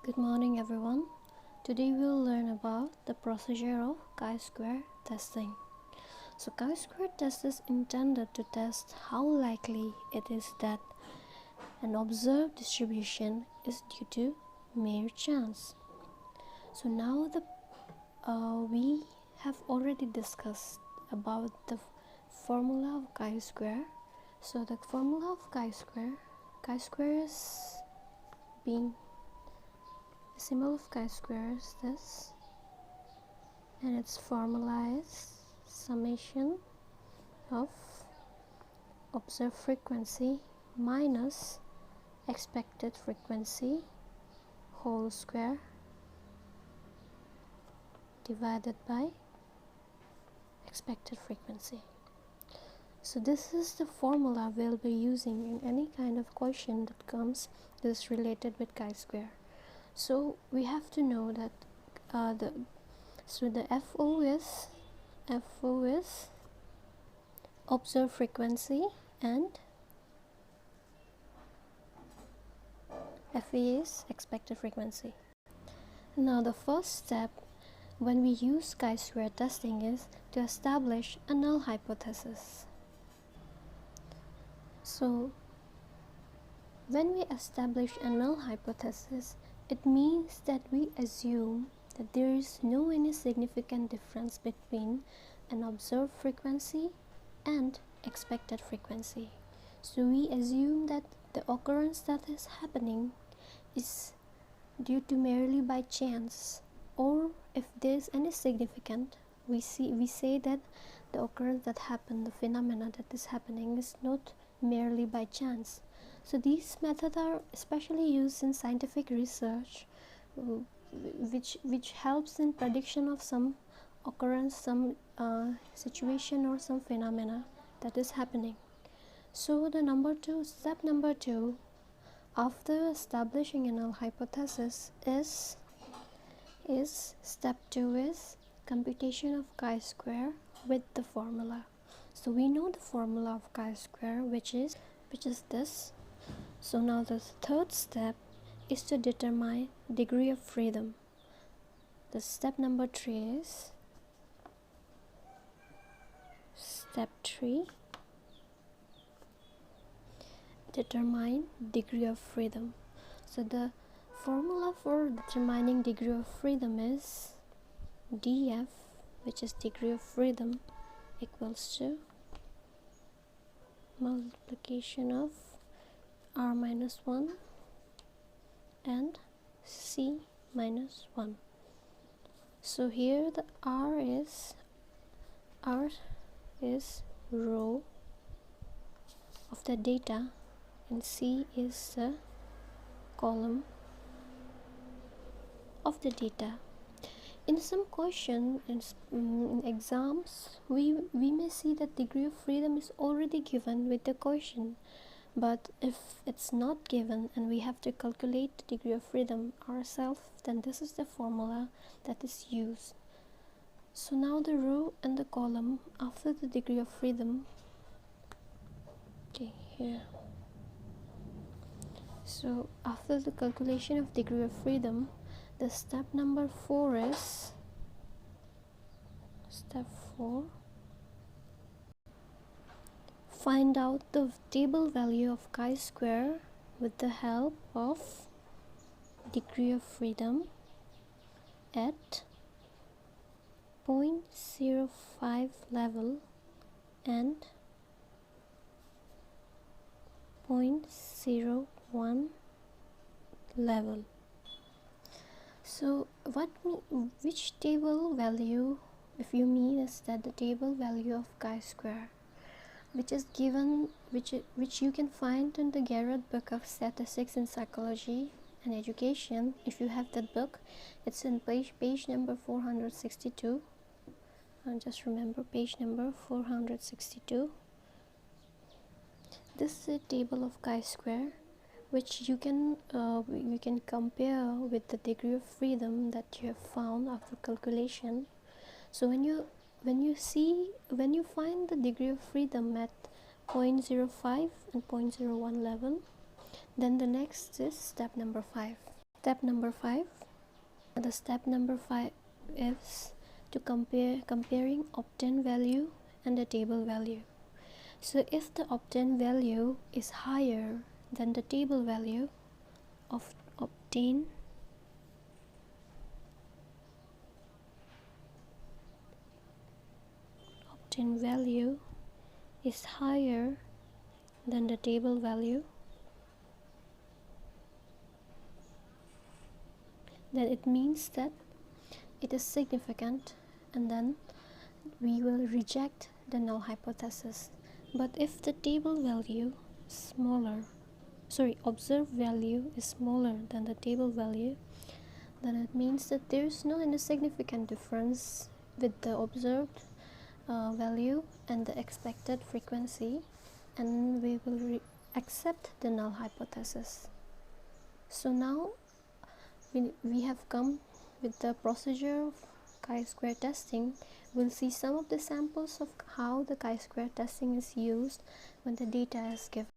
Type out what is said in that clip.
Good morning everyone. Today we'll learn about the procedure of chi-square testing. So chi-square test is intended to test how likely it is that an observed distribution is due to mere chance. So now we have already discussed about the formula of chi-square. So the formula of chi-square is being the symbol of chi-square is this, and its formula is summation of observed frequency minus expected frequency whole square divided by expected frequency. So this is the formula we'll be using in any kind of question that comes this related with chi-square. So we have to know that the FO is observed frequency and FE is expected frequency. Now the first step when we use chi-square testing is to establish a null hypothesis. So when we establish a null hypothesis, it means that we assume that there is no any significant difference between an observed frequency and expected frequency. So we assume that the occurrence that is happening is due to merely by chance, or if there is any significant, we say that the occurrence that happened, the phenomena that is happening, is not merely by chance. So these methods are especially used in scientific research, which helps in prediction of some occurrence, some situation or some phenomena that is happening. So step number two after establishing a null hypothesis is step 2 is computation of chi-square with the formula. So we know the formula of chi-square, which is this. So now the third step is to determine degree of freedom. The step number 3 is step 3, determine degree of freedom. So the formula for determining degree of freedom is df, which is degree of freedom, equals to multiplication of r minus 1 and c minus 1. So here the r is row of the data and c is the column of the data. In some question in exams, we may see that degree of freedom is already given with the question, but if it's not given and we have to calculate the degree of freedom ourselves, then this is the formula that is used. So now the row and the column after the degree of freedom, okay, here. So after the calculation of degree of freedom, the step number 4 is step 4, find out the table value of chi-square with the help of degree of freedom at 0.05 level and 0.01 level. So which table value, if you mean, is that the table value of chi-square, which is given, which you can find in the Garrett book of Statistics in Psychology and Education. If you have that book, it's in page number 462. And just remember page number 462. This is a table of chi-square, which you can compare with the degree of freedom that you have found after calculation. So when you find the degree of freedom at 0.05 and 0.01 level, then the next is step number 5. Step number 5. The step number 5 is to comparing obtained value and the table value. So if the obtained value is higher than the table value of obtained value is higher than the table value, then it means that it is significant, and then we will reject the null hypothesis. But if the table value is observed value is smaller than the table value, then it means that there is no any significant difference with the observed value and the expected frequency, and we will accept the null hypothesis. So now we have come with the procedure of chi-square testing. We'll see some of the samples of how the chi-square testing is used when the data is given.